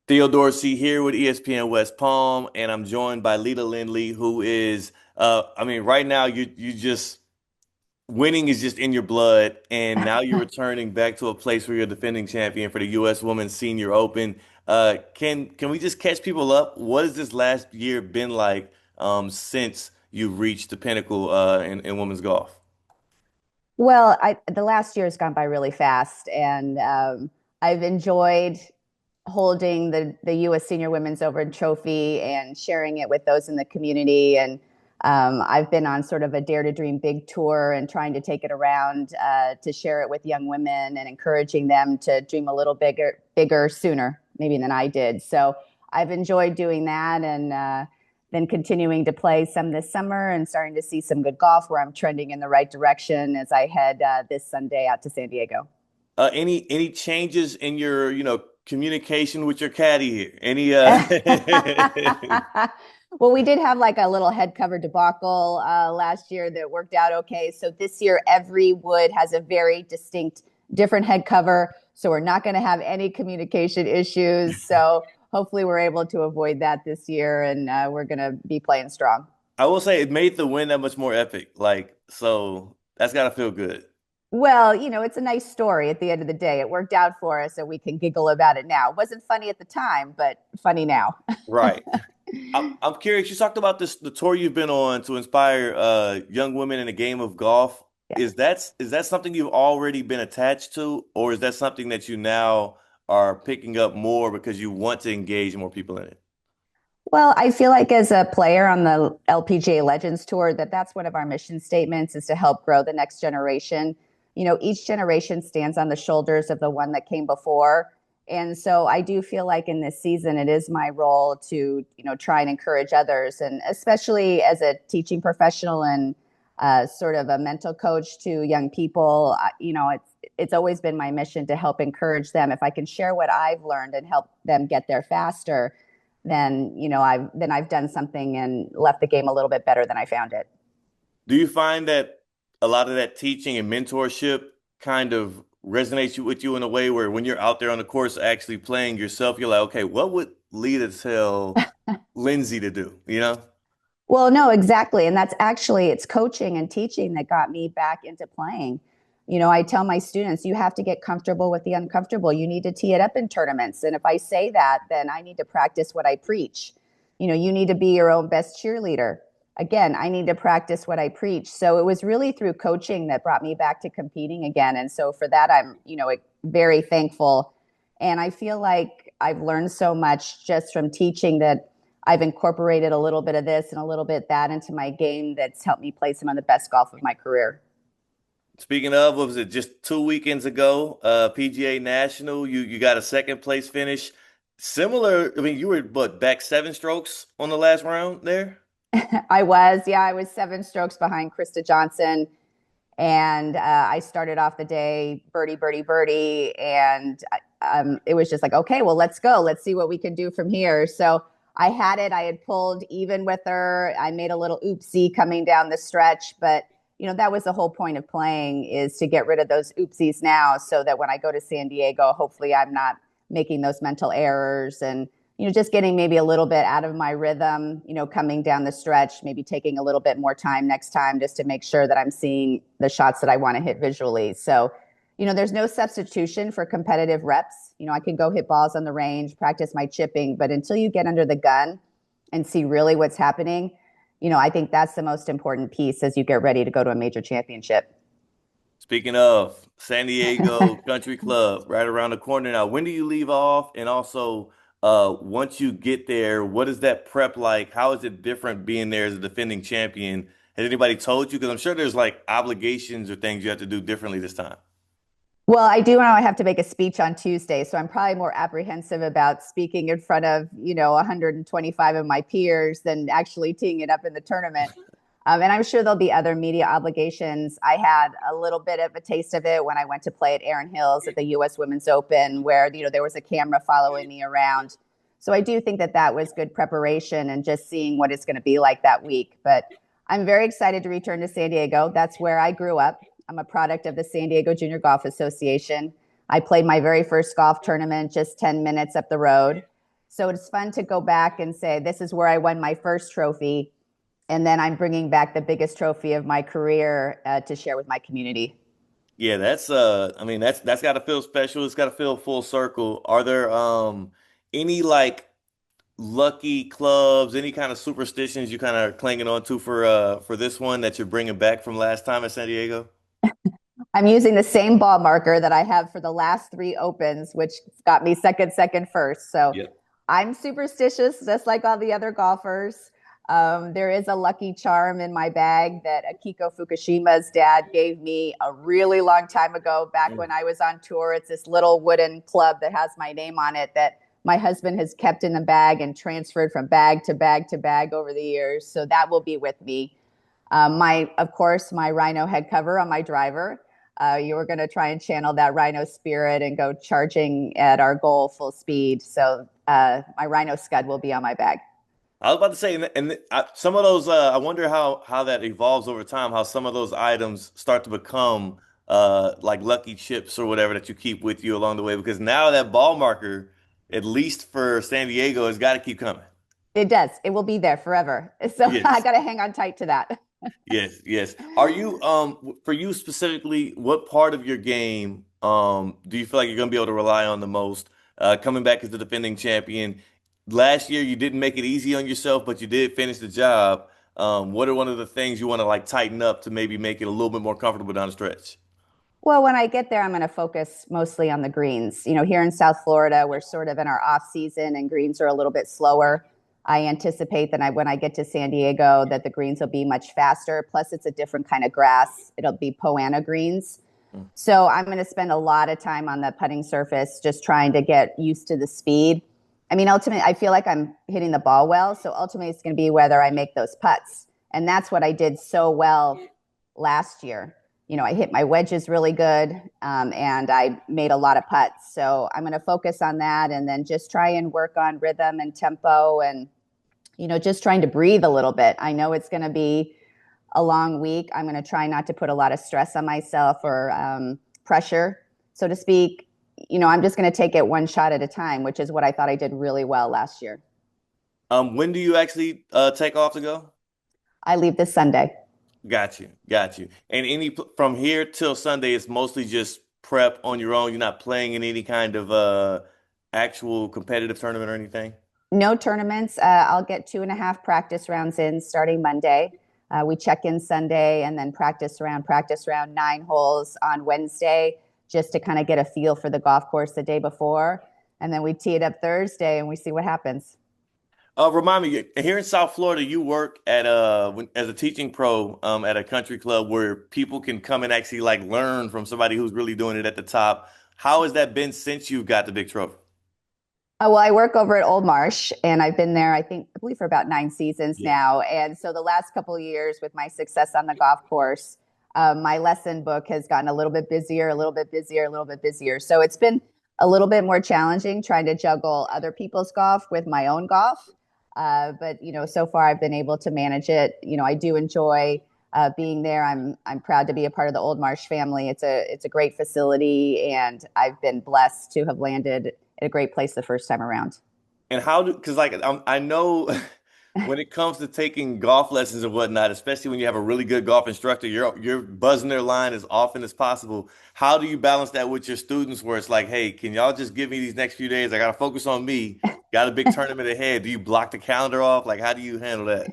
Theo Dorsey here with ESPN West Palm, and I'm joined by Leta Lindley, who is, right now you just winning is just in your blood, and now you're returning back to a place where you're defending champion for the U.S. Women's Senior Open. Can we just catch people up? What has this last year been like since you've reached the pinnacle in women's golf? Well, the last year has gone by really fast, and I've enjoyed holding the U.S. Senior Women's Open Trophy and sharing it with those in the community. And I've been on sort of a Dare to Dream big tour and trying to take it around to share it with young women and encouraging them to dream a little bigger sooner, maybe than I did. So I've enjoyed doing that, and then continuing to play some this summer and starting to see some good golf where I'm trending in the right direction as I head this Sunday out to San Diego. Any changes in your communication with your caddy here? Any Well, we did have like a little head cover debacle last year that worked out okay. So this year, every wood has a very distinct, different head cover. So we're not going to have any communication issues. So hopefully, we're able to avoid that this year, and we're going to be playing strong. I will say it made the win that much more epic. So that's gotta feel good. Well, it's a nice story at the end of the day. It worked out for us, and we can giggle about it now. It wasn't funny at the time, but funny now. Right. I'm curious. You talked about the tour you've been on to inspire young women in the game of golf. Yeah. Is that something you've already been attached to, or is that something that you now are picking up more because you want to engage more people in it? Well, I feel like as a player on the LPGA Legends Tour, that's one of our mission statements is to help grow the next generation. Each generation stands on the shoulders of the one that came before. And so I do feel like in this season, it is my role to, try and encourage others. And especially as a teaching professional and sort of a mental coach to young people, it's always been my mission to help encourage them. If I can share what I've learned and help them get there faster, then I've done something and left the game a little bit better than I found it. Do you find that a lot of that teaching and mentorship kind of resonates with you in a way where when you're out there on the course actually playing yourself, you're like, okay, what would Lita tell Lindsay to do? You know? Well, no, exactly. And that's actually, it's coaching and teaching that got me back into playing. I tell my students, you have to get comfortable with the uncomfortable. You need to tee it up in tournaments. And if I say that, then I need to practice what I preach. You need to be your own best cheerleader. Again, I need to practice what I preach. So it was really through coaching that brought me back to competing again. And so for that, I'm, very thankful. And I feel like I've learned so much just from teaching that I've incorporated a little bit of this and a little bit that into my game that's helped me play some of the best golf of my career. Speaking of, what was it just 2 weekends ago? PGA National, you got a second place finish. Similar, I mean, you were back 7 strokes on the last round there? I was 7 strokes behind Krista Johnson. And I started off the day birdie, birdie, birdie. And it was just like, okay, well, let's go. Let's see what we can do from here. So I had it. I had pulled even with her. I made a little oopsie coming down the stretch. But, that was the whole point of playing is to get rid of those oopsies now so that when I go to San Diego, hopefully I'm not making those mental errors and just getting maybe a little bit out of my rhythm, coming down the stretch, maybe taking a little bit more time next time just to make sure that I'm seeing the shots that I want to hit visually. So, there's no substitution for competitive reps. I can go hit balls on the range, practice my chipping, but until you get under the gun and see really what's happening, I think that's the most important piece as you get ready to go to a major championship. Speaking of San Diego Country Club, right around the corner now. When do you leave off? And also, once you get there, what is that prep like? How is it different being there as a defending champion? Has anybody told you? Because I'm sure there's like obligations or things you have to do differently this time. Well, I do know I have to make a speech on Tuesday, so I'm probably more apprehensive about speaking in front of, 125 of my peers than actually teeing it up in the tournament. And I'm sure there'll be other media obligations. I had a little bit of a taste of it when I went to play at Erin Hills at the U.S. Women's Open, where there was a camera following me around. So I do think that was good preparation and just seeing what it's going to be like that week. But I'm very excited to return to San Diego. That's where I grew up. I'm a product of the San Diego Junior Golf Association. I played my very first golf tournament just 10 minutes up the road. So it's fun to go back and say, this is where I won my first trophy. And then I'm bringing back the biggest trophy of my career to share with my community. Yeah, that's I mean that's got to feel special. It's got to feel full circle. Are there any like lucky clubs, any kind of superstitions you kind of clinging on to for this one that you're bringing back from last time at San Diego? I'm using the same ball marker that I have for the last three opens, which got me second, second, first. So Yep. I'm superstitious, just like all the other golfers. There is a lucky charm in my bag that Akiko Fukushima's dad gave me a really long time ago, back when I was on tour. It's this little wooden club that has my name on it that my husband has kept in the bag and transferred from bag to bag to bag over the years. So that will be with me. Of course, my Rhino head cover on my driver. You were going to try and channel that Rhino spirit and go charging at our goal full speed. So my Rhino scud will be on my bag. I was about to say, some of those, I wonder how that evolves over time, how some of those items start to become like lucky chips or whatever that you keep with you along the way. Because now that ball marker, at least for San Diego, has got to keep coming. It does. It will be there forever. So I Yes. got to hang on tight to that. Yes, yes. Are you for you specifically, what part of your game do you feel like you're gonna be able to rely on the most? Coming back as the defending champion. Last year you didn't make it easy on yourself, but you did finish the job. What are one of the things you want to like tighten up to maybe make it a little bit more comfortable down the stretch? Well, when I get there, I'm going to focus mostly on the greens. Here in South Florida, we're sort of in our off season and greens are a little bit slower. I anticipate that when I get to San Diego, that the greens will be much faster. Plus, it's a different kind of grass. It'll be Poana greens. Mm. So I'm going to spend a lot of time on the putting surface, just trying to get used to the speed. I mean, ultimately, I feel like I'm hitting the ball well. So ultimately, it's going to be whether I make those putts. And that's what I did so well last year. I hit my wedges really good, and I made a lot of putts. So I'm going to focus on that and then just try and work on rhythm and tempo and, just trying to breathe a little bit. I know it's going to be a long week. I'm going to try not to put a lot of stress on myself or pressure, so to speak. I'm just going to take it one shot at a time, which is what I thought I did really well last year. When do you actually take off to go? I leave this Sunday. Got you, got you. And from here till Sunday, it's mostly just prep on your own. You're not playing in any kind of actual competitive tournament or anything. No tournaments. I'll get 2.5 practice rounds in starting Monday. We check in Sunday and then practice round 9 holes on Wednesday, just to kind of get a feel for the golf course the day before. And then we tee it up Thursday and we see what happens. Remind me, here in South Florida, you work at as a teaching pro at a country club where people can come and actually like learn from somebody who's really doing it at the top. How has that been since you got the big trophy? Well, I work over at Old Marsh, and I've been there, I believe, for about 9 seasons Yeah. now. And so the last couple of years, with my success on the golf course, my lesson book has gotten a little bit busier, a little bit busier, a little bit busier. So it's been a little bit more challenging trying to juggle other people's golf with my own golf. But so far I've been able to manage it. I do enjoy being there. I'm proud to be a part of the Old Marsh family. It's a great facility, and I've been blessed to have landed at a great place the first time around. And how do, because like I know when it comes to taking golf lessons and whatnot, especially when you have a really good golf instructor, you're buzzing their line as often as possible. How do you balance that with your students where it's like, hey, can y'all just give me these next few days? I gotta focus on me. Got a big tournament ahead. Do you block the calendar off? Like, how do you handle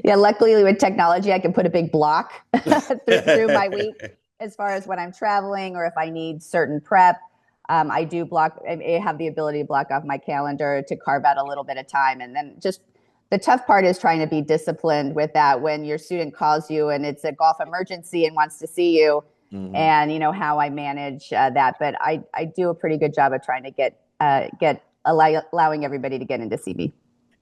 Yeah, luckily with technology, I can put a big block through my week that? as far as when I'm traveling or if I need certain prep. I do block. I have the ability to block off my calendar to carve out a little bit of time, and then just the tough part is trying to be disciplined with that when your student calls you and it's a golf emergency and wants to see you, Mhm. and how I manage that. But I do a pretty good job of trying to allowing everybody to get in to see me.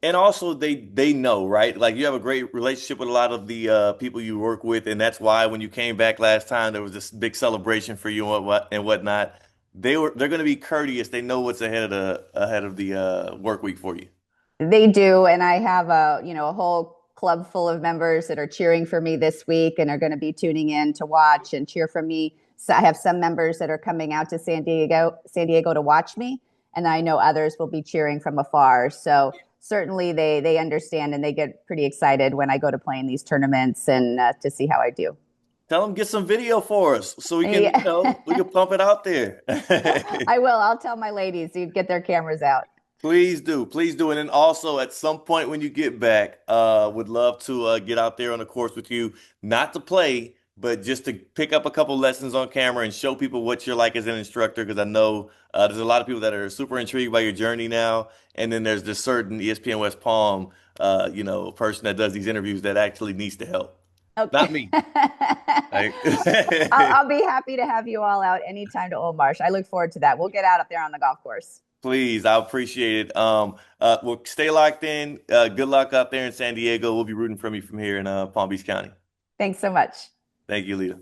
And also they know, right? Like you have a great relationship with a lot of the people you work with, and that's why when you came back last time, there was this big celebration for you and whatnot. They're going to be courteous. They know what's ahead of the work week for you. They do, and I have a whole club full of members that are cheering for me this week and are going to be tuning in to watch and cheer for me. So I have some members that are coming out to San Diego to watch me, and I know others will be cheering from afar. So certainly they understand and they get pretty excited when I go to play in these tournaments and to see how I do. Tell them get some video for us so we can, Yeah. we can pump it out there. I will. I'll tell my ladies to get their cameras out. Please do. Please do. And then also at some point when you get back, would love to get out there on the course with you, not to play, but just to pick up a couple lessons on camera and show people what you're like as an instructor. Because I know there's a lot of people that are super intrigued by your journey now. And then there's this certain ESPN West Palm, person that does these interviews that actually needs to help. Okay. Not me. Like, I'll be happy to have you all out anytime to Old Marsh. I look forward to that. We'll get out up there on the golf course. please, I appreciate it. Well, stay locked in. Good luck out there in San Diego. We'll be rooting from you from here in Palm Beach County. Thanks so much. Thank you, Lita.